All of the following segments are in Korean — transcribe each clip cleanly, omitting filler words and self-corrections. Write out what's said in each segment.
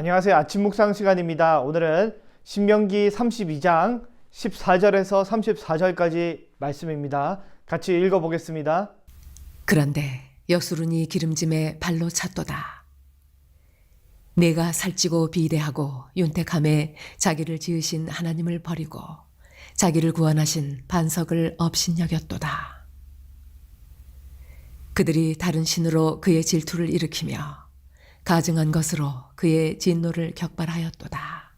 안녕하세요. 아침 묵상 시간입니다. 오늘은 신명기 32장 14절에서 34절까지 말씀입니다. 같이 읽어보겠습니다. 그런데 여수run이 기름짐에 발로 찼도다. 내가 살찌고 비대하고 윤택함에 자기를 지으신 하나님을 버리고 자기를 구원하신 반석을 업신여겼도다. 그들이 다른 신으로 그의 질투를 일으키며 가증한 것으로 그의 진노를 격발하였도다.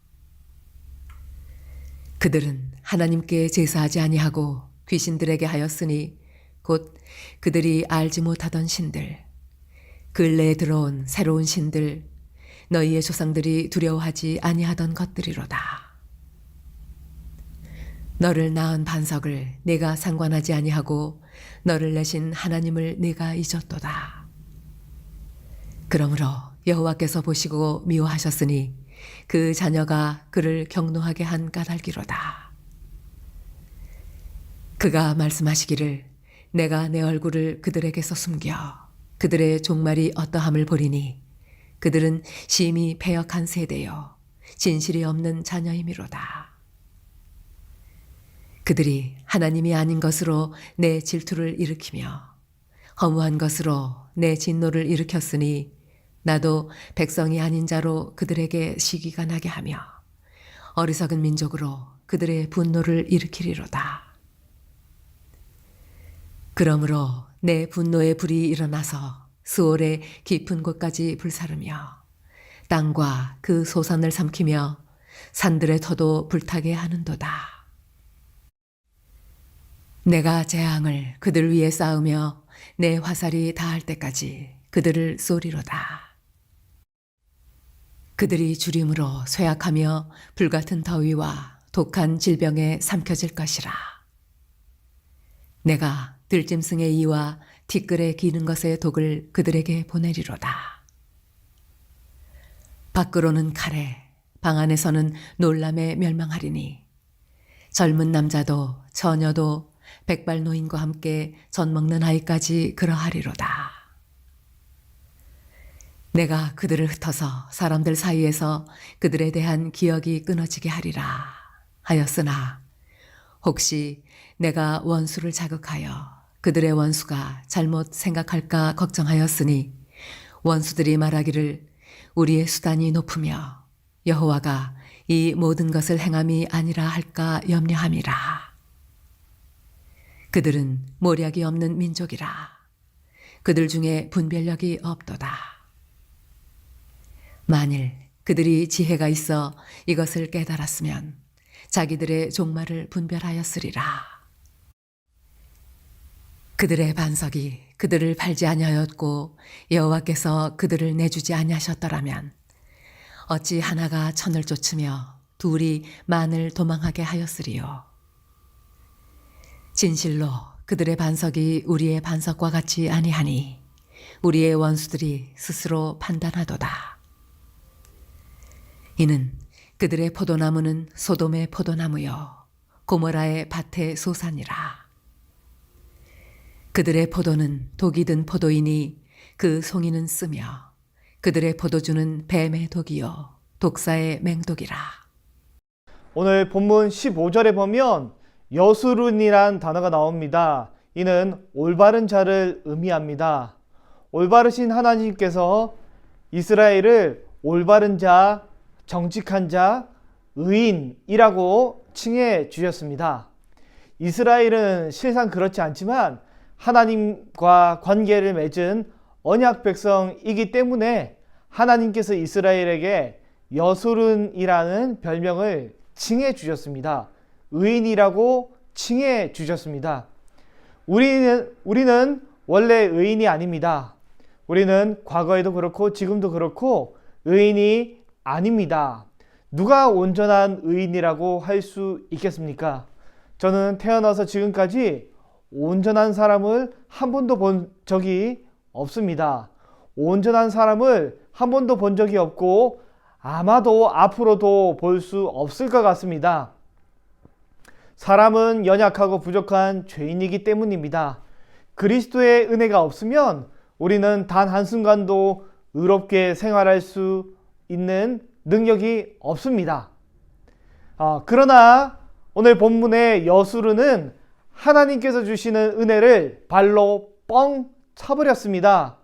그들은 하나님께 제사하지 아니하고 귀신들에게 하였으니 곧 그들이 알지 못하던 신들, 근래에 들어온 새로운 신들, 너희의 조상들이 두려워하지 아니하던 것들이로다. 너를 낳은 반석을 내가 상관하지 아니하고 너를 내신 하나님을 내가 잊었도다. 그러므로 여호와께서 보시고 미워하셨으니 그 자녀가 그를 경노하게 한 까닭이로다. 그가 말씀하시기를 내가 내 얼굴을 그들에게서 숨겨 그들의 종말이 어떠함을 보리니 그들은 심히 패역한 세대요 진실이 없는 자녀이미로다. 그들이 하나님이 아닌 것으로 내 질투를 일으키며 허무한 것으로 내 진노를 일으켰으니 나도 백성이 아닌 자로 그들에게 시기가 나게 하며 어리석은 민족으로 그들의 분노를 일으키리로다. 그러므로 내 분노의 불이 일어나서 스올의 깊은 곳까지 불사르며 땅과 그 소산을 삼키며 산들의 터도 불타게 하는도다. 내가 재앙을 그들 위에 쌓으며 내 화살이 닿을 때까지 그들을 쏘리로다. 그들이 주림으로 쇠약하며 불같은 더위와 독한 질병에 삼켜질 것이라. 내가 들짐승의 이와 티끌에 기는 것의 독을 그들에게 보내리로다. 밖으로는 칼에, 방 안에서는 놀람에 멸망하리니 젊은 남자도 처녀도 백발 노인과 함께 젖 먹는 아이까지 그러하리로다. 내가 그들을 흩어서 사람들 사이에서 그들에 대한 기억이 끊어지게 하리라 하였으나 혹시 내가 원수를 자극하여 그들의 원수가 잘못 생각할까 걱정하였으니 원수들이 말하기를 우리의 수단이 높으며 여호와가 이 모든 것을 행함이 아니라 할까 염려함이라. 그들은 모략이 없는 민족이라. 그들 중에 분별력이 없도다. 만일 그들이 지혜가 있어 이것을 깨달았으면 자기들의 종말을 분별하였으리라. 그들의 반석이 그들을 팔지 아니하였고 여호와께서 그들을 내주지 아니하셨더라면 어찌 하나가 천을 쫓으며 둘이 만을 도망하게 하였으리요. 진실로 그들의 반석이 우리의 반석과 같지 아니하니 우리의 원수들이 스스로 판단하도다. 이는 그들의 포도나무는 소돔의 포도나무요 고모라의 밭의 소산이라. 그들의 포도는 독이 든 포도이니 그 송이는 쓰며 그들의 포도주는 뱀의 독이요 독사의 맹독이라. 오늘 본문 15절에 보면 여수룬이란 단어가 나옵니다. 이는 올바른 자를 의미합니다. 올바르신 하나님께서 이스라엘을 올바른 자, 정직한 자, 의인이라고 칭해 주셨습니다. 이스라엘은 실상 그렇지 않지만 하나님과 관계를 맺은 언약 백성이기 때문에 하나님께서 이스라엘에게 여수룬이라는 별명을 칭해 주셨습니다. 의인이라고 칭해 주셨습니다. 우리는 원래 의인이 아닙니다. 우리는 과거에도 그렇고 지금도 그렇고 의인이 아닙니다. 누가 온전한 의인이라고 할 수 있겠습니까? 저는 태어나서 지금까지 온전한 사람을 한 번도 본 적이 없습니다. 온전한 사람을 한 번도 본 적이 없고 아마도 앞으로도 볼 수 없을 것 같습니다. 사람은 연약하고 부족한 죄인이기 때문입니다. 그리스도의 은혜가 없으면 우리는 단 한순간도 의롭게 생활할 수 있는 능력이 없습니다. 그러나 오늘 본문의 여수르는 하나님께서 주시는 은혜를 발로 뻥 차버렸습니다.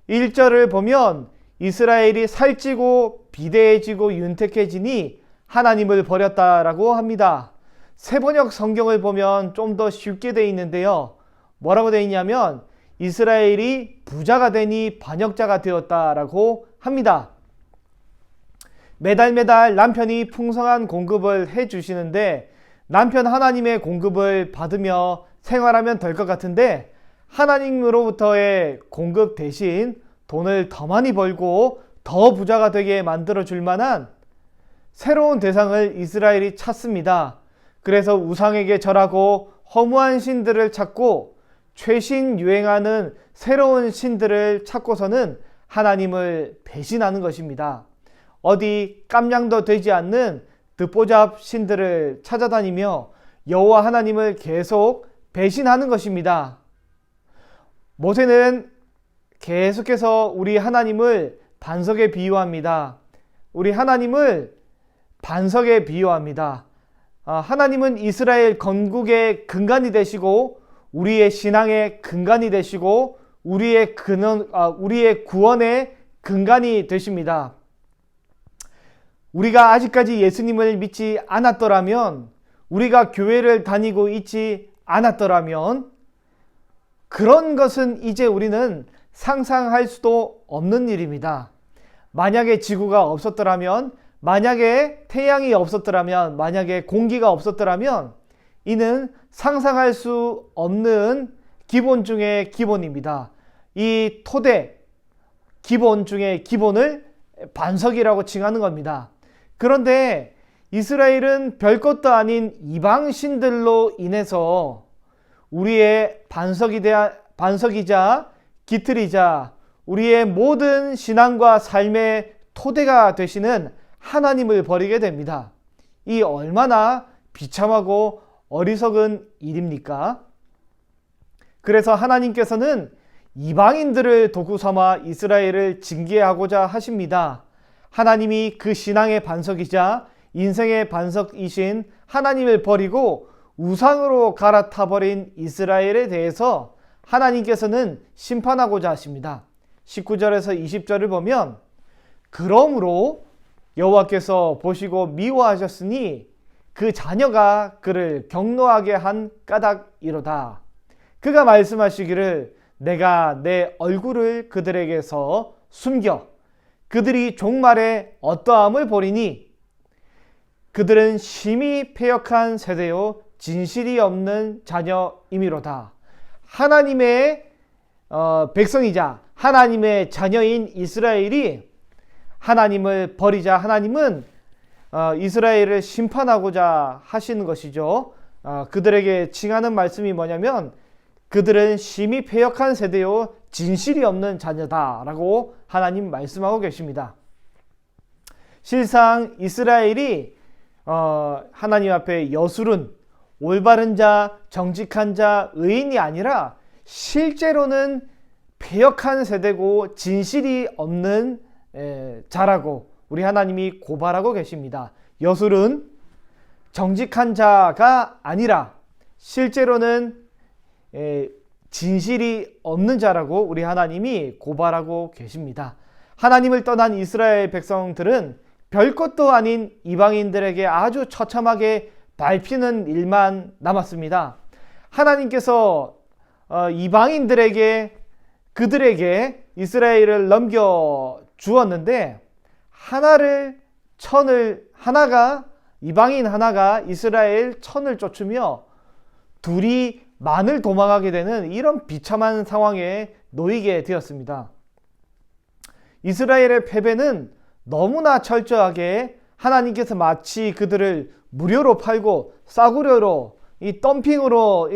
1절을 보면 이스라엘이 살찌고 비대해지고 윤택해지니 하나님을 버렸다라고 합니다. 새번역 성경을 보면 좀 더 쉽게 되어 있는데요. 뭐라고 되어 있냐면 이스라엘이 부자가 되니 반역자가 되었다라고 합니다. 매달 남편이 풍성한 공급을 해주시는데 남편 하나님의 공급을 받으며 생활하면 될 것 같은데 하나님으로부터의 공급 대신 돈을 더 많이 벌고 더 부자가 되게 만들어 줄 만한 새로운 대상을 이스라엘이 찾습니다. 그래서 우상에게 절하고 허무한 신들을 찾고 최신 유행하는 새로운 신들을 찾고서는 하나님을 배신하는 것입니다. 어디 깜냥도 되지 않는 듣보잡 신들을 찾아다니며 여호와 하나님을 계속 배신하는 것입니다. 모세는 계속해서 우리 하나님을 반석에 비유합니다. 우리 하나님을 반석에 비유합니다. 하나님은 이스라엘 건국의 근간이 되시고 우리의 신앙의 근간이 되시고 우리의 구원의 근간이 되십니다. 우리가 아직까지 예수님을 믿지 않았더라면, 우리가 교회를 다니고 있지 않았더라면 그런 것은 이제 우리는 상상할 수도 없는 일입니다. 만약에 지구가 없었더라면, 만약에 태양이 없었더라면, 만약에 공기가 없었더라면 이는 상상할 수 없는 기본 중의 기본입니다. 이 토대, 기본 중의 기본을 반석이라고 칭하는 겁니다. 그런데 이스라엘은 별것도 아닌 이방신들로 인해서 우리의 반석이자 깃틀이자 우리의 모든 신앙과 삶의 토대가 되시는 하나님을 버리게 됩니다. 이 얼마나 비참하고 어리석은 일입니까? 그래서 하나님께서는 이방인들을 도구 삼아 이스라엘을 징계하고자 하십니다. 하나님이 그 신앙의 반석이자 인생의 반석이신 하나님을 버리고 우상으로 갈아타버린 이스라엘에 대해서 하나님께서는 심판하고자 하십니다. 19절에서 20절을 보면 그러므로 여호와께서 보시고 미워하셨으니 그 자녀가 그를 경노하게 한 까닭이로다. 그가 말씀하시기를 내가 내 얼굴을 그들에게서 숨겨 그들이 종말에 어떠함을 보리니 그들은 심히 패역한 세대요 진실이 없는 자녀이미로다. 하나님의 백성이자 하나님의 자녀인 이스라엘이 하나님을 버리자 하나님은 이스라엘을 심판하고자 하시는 것이죠. 그들에게 칭하는 말씀이 뭐냐면 그들은 심히 패역한 세대요 진실이 없는 자녀다라고 하나님 말씀하고 계십니다. 실상 이스라엘이 하나님 앞에 여술은 올바른 자, 정직한 자, 의인이 아니라 실제로는 패역한 세대고 진실이 없는 자라고 우리 하나님이 고발하고 계십니다. 여술은 정직한 자가 아니라 실제로는 진실이 없는 자라고 우리 하나님이 고발하고 계십니다. 하나님을 떠난 이스라엘 백성들은 별것도 아닌 이방인들에게 아주 처참하게 밟히는 일만 남았습니다. 하나님께서 이방인들에게 그들에게 이스라엘을 넘겨 주었는데 이방인 하나가 이스라엘 천을 쫓으며 둘이 만을 도망하게 되는 이런 비참한 상황에 놓이게 되었습니다. 이스라엘의 패배는 너무나 철저하게 하나님께서 마치 그들을 무료로 팔고 싸구려로 덤핑으로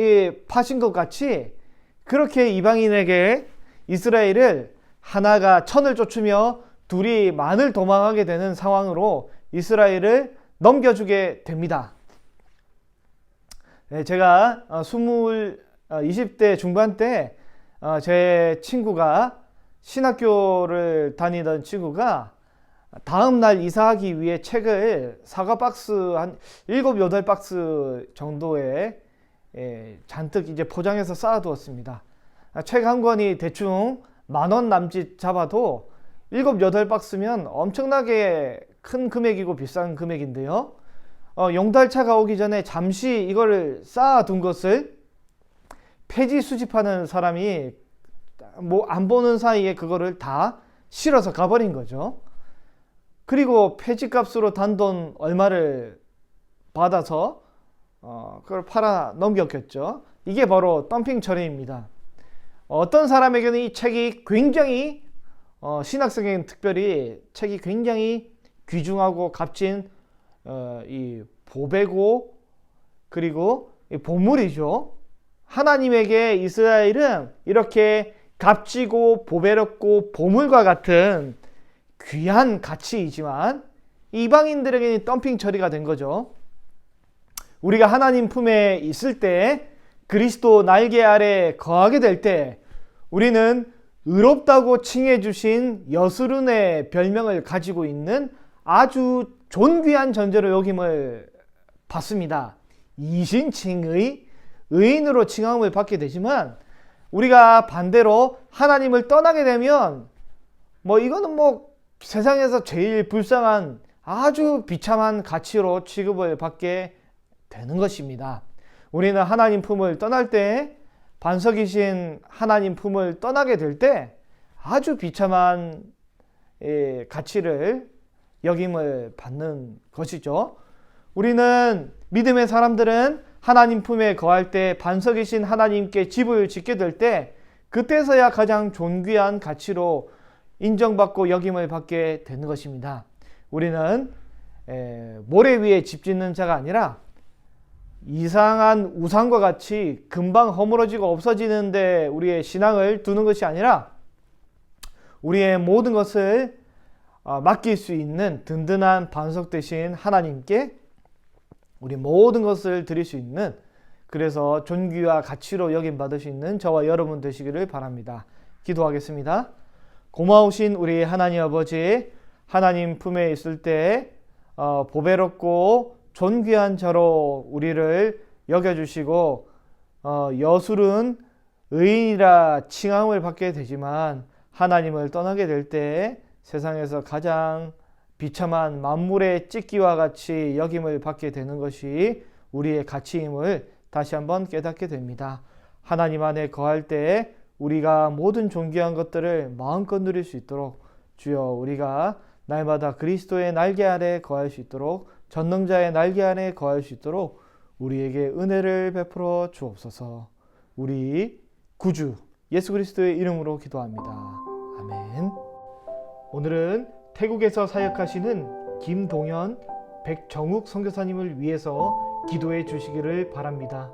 파신 것 같이 그렇게 이방인에게 이스라엘을 하나가 천을 쫓으며 둘이 만을 도망하게 되는 상황으로 이스라엘을 넘겨주게 됩니다. 제가 20대 중반 때 제 친구가 신학교를 다니던 친구가 다음 날 이사하기 위해 책을 사과 박스 한 7, 8박스 정도에 잔뜩 이제 포장해서 쌓아두었습니다. 책 한 권이 대충 10,000원 남짓 잡아도 7, 8박스면 엄청나게 큰 금액이고 비싼 금액인데요. 용달차가 오기 전에 잠시 이거를 쌓아둔 것을 폐지 수집하는 사람이 뭐 안 보는 사이에 그거를 다 실어서 가버린 거죠. 그리고 폐지값으로 단돈 얼마를 받아서 그걸 팔아 넘겼겠죠. 이게 바로 덤핑 처리입니다. 어떤 사람에게는 이 책이 굉장히 신학생에게는 특별히 책이 굉장히 귀중하고 값진 이 보배고 그리고 보물이죠. 하나님에게 이스라엘은 이렇게 값지고 보배롭고 보물과 같은 귀한 가치이지만 이방인들에게는 덤핑 처리가 된 거죠. 우리가 하나님 품에 있을 때, 그리스도 날개 아래 거하게 될 때 우리는 의롭다고 칭해 주신 여수룬의 별명을 가지고 있는 아주 존귀한 존재로 여김을 받습니다. 이신칭의 의인으로 칭함을 받게 되지만, 우리가 반대로 하나님을 떠나게 되면 이거는 세상에서 제일 불쌍한 아주 비참한 가치로 취급을 받게 되는 것입니다. 우리는 하나님 품을 떠날 때, 반석이신 하나님 품을 떠나게 될 때 아주 비참한 가치를 여김을 받는 것이죠. 우리는 믿음의 사람들은 하나님 품에 거할 때, 반석이신 하나님께 집을 짓게 될 때 그때서야 가장 존귀한 가치로 인정받고 여김을 받게 되는 것입니다. 우리는 모래 위에 집 짓는 자가 아니라 이상한 우상과 같이 금방 허물어지고 없어지는데 우리의 신앙을 두는 것이 아니라 우리의 모든 것을 맡길 수 있는 든든한 반석 되신 하나님께 우리 모든 것을 드릴 수 있는, 그래서 존귀와 가치로 여김 받을 수 있는 저와 여러분 되시기를 바랍니다. 기도하겠습니다. 고마우신 우리 하나님 아버지, 하나님 품에 있을 때 보배롭고 존귀한 자로 우리를 여겨주시고 여술은 의인이라 칭함을 받게 되지만 하나님을 떠나게 될 때 세상에서 가장 비참한 만물의 찢기와 같이 여김을 받게 되는 것이 우리의 가치임을 다시 한번 깨닫게 됩니다. 하나님 안에 거할 때 우리가 모든 존귀한 것들을 마음껏 누릴 수 있도록 주여, 우리가 날마다 그리스도의 날개 아래 거할 수 있도록, 전능자의 날개 아래 거할 수 있도록 우리에게 은혜를 베풀어 주옵소서. 우리 구주 예수 그리스도의 이름으로 기도합니다. 아멘. 오늘은 태국에서 사역하시는 김동현, 백정욱 선교사님을 위해서 기도해 주시기를 바랍니다.